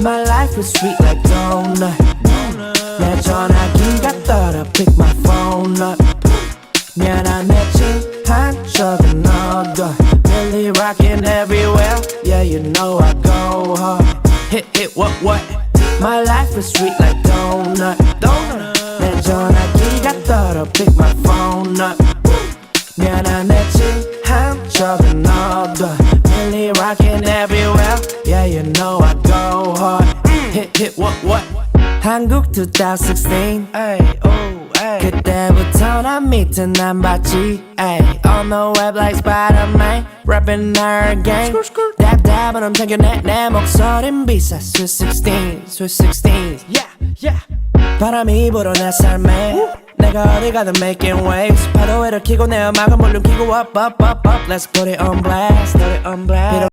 My life is sweet like donut. 내 전화기가 떨어 pick my phone up. 미안한 내 친한 적은 너도 Really rockin' everywhere. Yeah, you know I go hard. Hit, what? My life is sweet like donut. 내 전화기가 떨어 pick my phone up. 미안한 내 친한 적은 너도 Really rockin' everywhere. Yeah, you know I go hard. Hit, what? 한국 2016 ay, oh, ay. 그때부터 난 밑에 난 봤지 ay. On the web like Spider-Man Rapping our game Dab 넌 챙겨내 내 목소린 비싸 Sweet 16 yeah. 바람이 불어 내 삶에 내가 어디 가든 making waves 파도 일으키고 내 음악은 볼륨 키고 up Let's put it on blast